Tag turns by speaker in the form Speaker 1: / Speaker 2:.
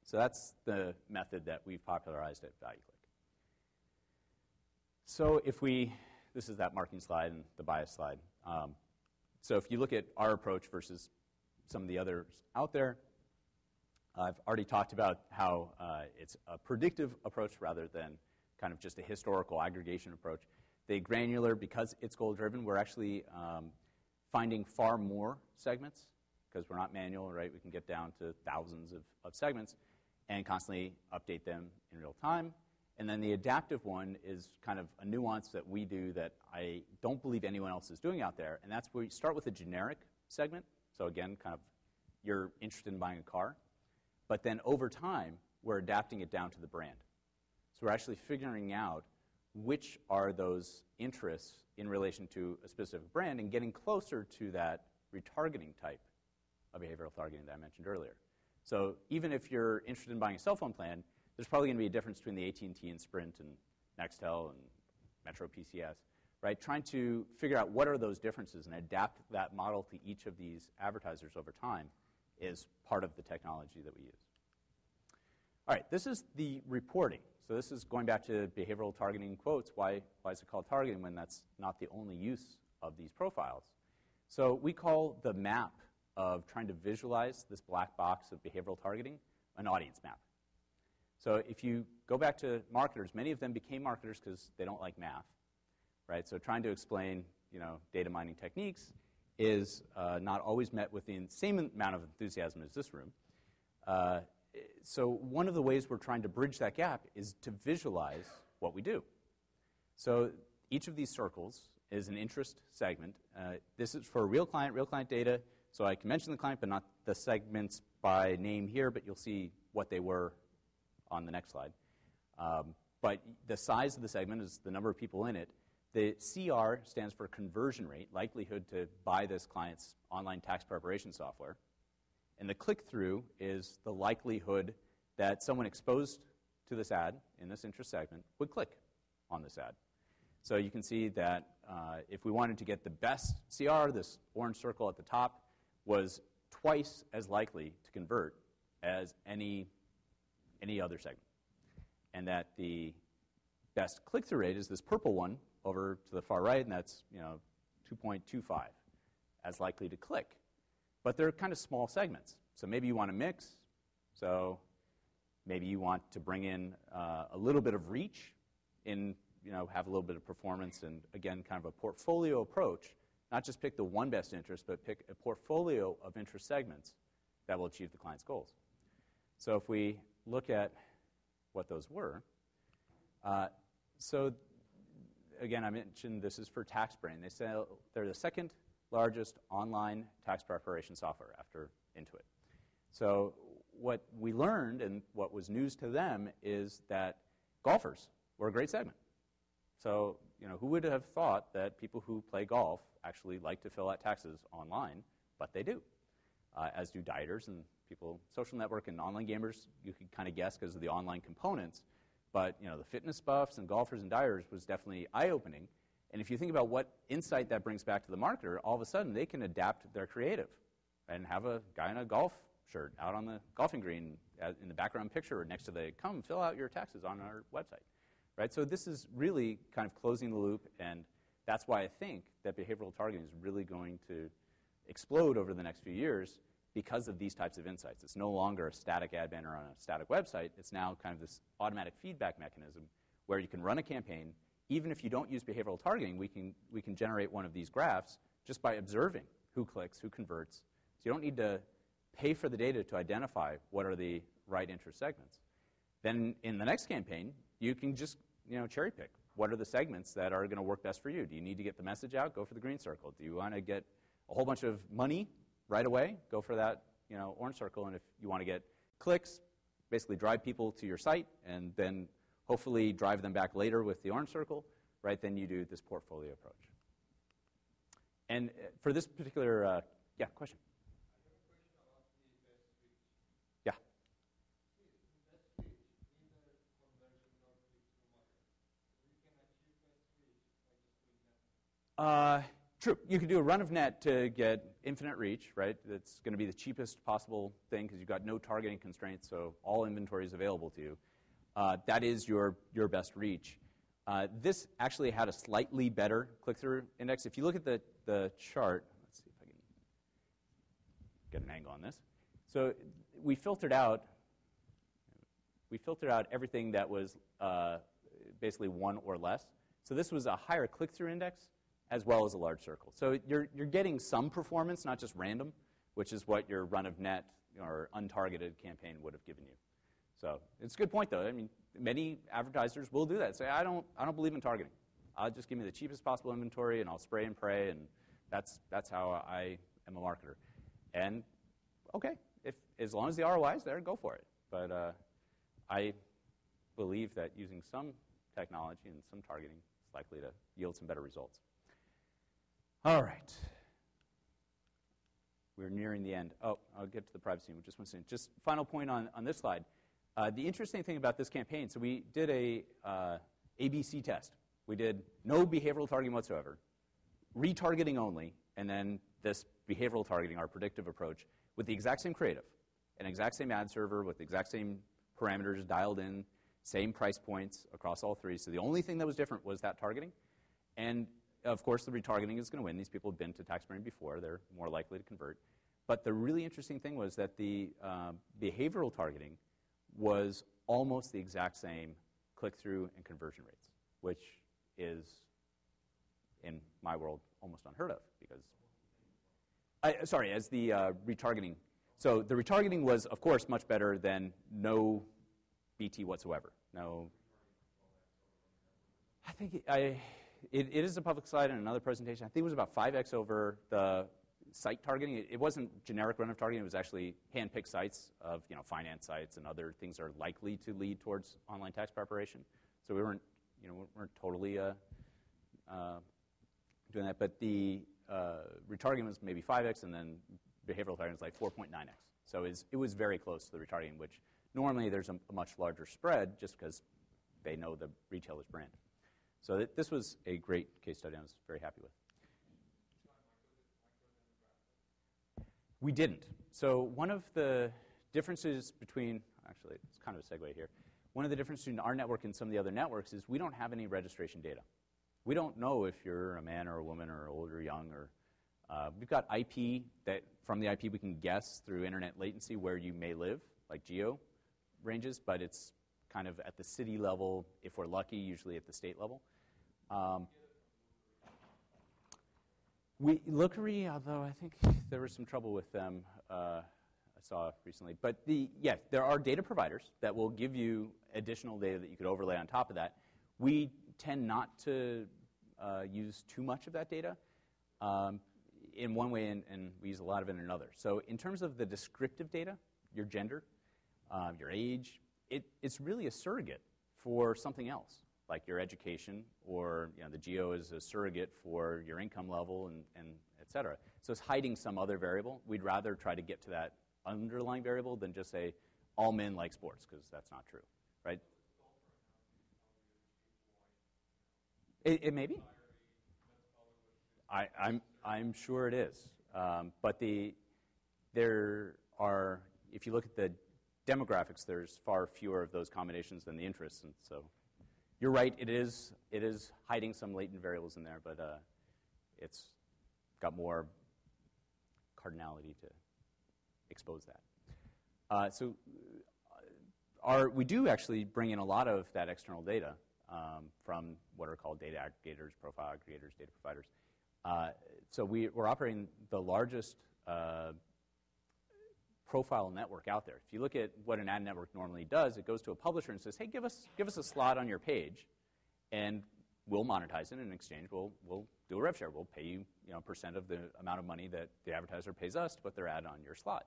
Speaker 1: So that's the method that we've popularized at ValueClick. So this is that marking slide and the bias slide. So if you look at our approach versus some of the others out there, I've already talked about how it's a predictive approach rather than kind of just a historical aggregation approach. The granular, because it's goal-driven, we're actually finding far more segments because we're not manual, right? We can get down to thousands of segments and constantly update them in real time. And then the adaptive one is kind of a nuance that we do that I don't believe anyone else is doing out there, and that's where you start with a generic segment. So again, kind of you're interested in buying a car. But then over time, we're adapting it down to the brand. So we're actually figuring out which are those interests in relation to a specific brand and getting closer to that retargeting type of behavioral targeting that I mentioned earlier. So even if you're interested in buying a cell phone plan, there's probably going to be a difference between the AT&T and Sprint and Nextel and Metro PCS, right? Trying to figure out what are those differences and adapt that model to each of these advertisers over time is part of the technology that we use. All right, this is the reporting. So this is going back to behavioral targeting quotes. Why is it called targeting when that's not the only use of these profiles? So we call the map of trying to visualize this black box of behavioral targeting an audience map. So if you go back to marketers, many of them became marketers because they don't like math, right? So trying to explain, data mining techniques is not always met with the same amount of enthusiasm as this room. So one of the ways we're trying to bridge that gap is to visualize what we do. So each of these circles is an interest segment. This is for real client data. So I can mention the client, but not the segments by name here, but you'll see what they were on the next slide. But the size of the segment is the number of people in it. The CR stands for conversion rate, likelihood to buy this client's online tax preparation software. And the click-through is the likelihood that someone exposed to this ad in this interest segment would click on this ad. So you can see that if we wanted to get the best CR, this orange circle at the top was twice as likely to convert as any other segment. And that the best click-through rate is this purple one over to the far right, and that's 2.25 as likely to click. But they're kind of small segments. So maybe you want to mix. So maybe you want to bring in a little bit of reach, have a little bit of performance, and again, kind of a portfolio approach. Not just pick the one best interest, but pick a portfolio of interest segments that will achieve the client's goals. So if we look at what those were, so again, I mentioned this is for TaxBrain. They're the second largest online tax preparation software after Intuit. So what we learned and what was news to them is that golfers were a great segment. So, who would have thought that people who play golf actually like to fill out taxes online, but they do, as do dieters and people, social network and online gamers, you could kind of guess because of the online components, but, the fitness buffs and golfers and dieters was definitely eye-opening. And if you think about what insight that brings back to the marketer, all of a sudden they can adapt their creative and have a guy in a golf shirt out on the golfing green in the background picture next to the, come fill out your taxes on our website. Right? So this is really kind of closing the loop, and that's why I think that behavioral targeting is really going to explode over the next few years because of these types of insights. It's no longer a static ad banner on a static website. It's now kind of this automatic feedback mechanism where you can run a campaign. Even if you don't use behavioral targeting, we can generate one of these graphs just by observing who clicks, who converts. So you don't need to pay for the data to identify what are the right interest segments. Then in the next campaign, you can just cherry pick. What are the segments that are going to work best for you? Do you need to get the message out? Go for the green circle. Do you want to get a whole bunch of money right away? Go for that orange circle. And if you want to get clicks, basically drive people to your site and then hopefully drive them back later with the orange circle, right? Then you do this portfolio approach. And for this particular, question. True. You could do a run of net to get infinite reach, right? That's going to be the cheapest possible thing because you've got no targeting constraints, so all inventory is available to you. That is your best reach. This actually had a slightly better click-through index. If you look at the chart, let's see if I can get an angle on this. So we filtered out everything that was basically 1 or less. So this was a higher click-through index as well as a large circle. So you're getting some performance, not just random, which is what your run of net or untargeted campaign would have given you. So it's a good point, though. I mean, many advertisers will do that. Say, I don't believe in targeting. I'll just give me the cheapest possible inventory, and I'll spray and pray, and that's how I am a marketer. And okay, as long as the ROI is there, go for it. But I believe that using some technology and some targeting is likely to yield some better results. All right. We're nearing the end. Oh, I'll get to the privacy in just one second. Just final point on this slide. The interesting thing about this campaign, so we did a ABC test. We did no behavioral targeting whatsoever, retargeting only, and then this behavioral targeting, our predictive approach, with the exact same creative, an exact same ad server with the exact same parameters dialed in, same price points across all three. So the only thing that was different was that targeting. And of course, the retargeting is going to win. These people have been to taxpaying before. They're more likely to convert. But the really interesting thing was that the behavioral targeting was almost the exact same click-through and conversion rates, which is, in my world, almost unheard of. Because, sorry, as the retargeting. So the retargeting was, of course, much better than no BT whatsoever. No. I think it is a public slide in another presentation. I think it was about 5x over the site targeting. It wasn't generic run of targeting. It was actually hand-picked sites of finance sites and other things that are likely to lead towards online tax preparation. So we weren't totally doing that. But the retargeting was maybe 5x, and then behavioral targeting was like 4.9x. So it was very close to the retargeting, which normally there's a much larger spread just because they know the retailer's brand. So this was a great case study I was very happy with. We didn't. So one of the differences between, actually it's kind of a segue here, one of the differences between our network and some of the other networks is we don't have any registration data. We don't know if you're a man or a woman or old or young. Or we've got IP that from the IP we can guess through internet latency where you may live, like geo ranges, but it's kind of at the city level, if we're lucky, usually at the state level. Lookery, although I think there was some trouble with them, I saw recently. But yes, there are data providers that will give you additional data that you could overlay on top of that. We tend not to use too much of that data in one way, and we use a lot of it in another. So in terms of the descriptive data, your gender, your age, it's really a surrogate for something else, like your education, or the geo is a surrogate for your income level, and et cetera. So it's hiding some other variable. We'd rather try to get to that underlying variable than just say all men like sports, because that's not true, right? It may be. I'm sure it is. But there are, if you look at the demographics, there's far fewer of those combinations than the interests, and so you're right. It is hiding some latent variables in there, but it's got more cardinality to expose that. So we do actually bring in a lot of that external data from what are called data aggregators, profile aggregators, data providers. So we're operating the largest profile network out there. If you look at what an ad network normally does, it goes to a publisher and says, hey, give us a slot on your page, and we'll monetize it. In exchange, we'll do a rev share. We'll pay you, % of the amount of money that the advertiser pays us to put their ad on your slot.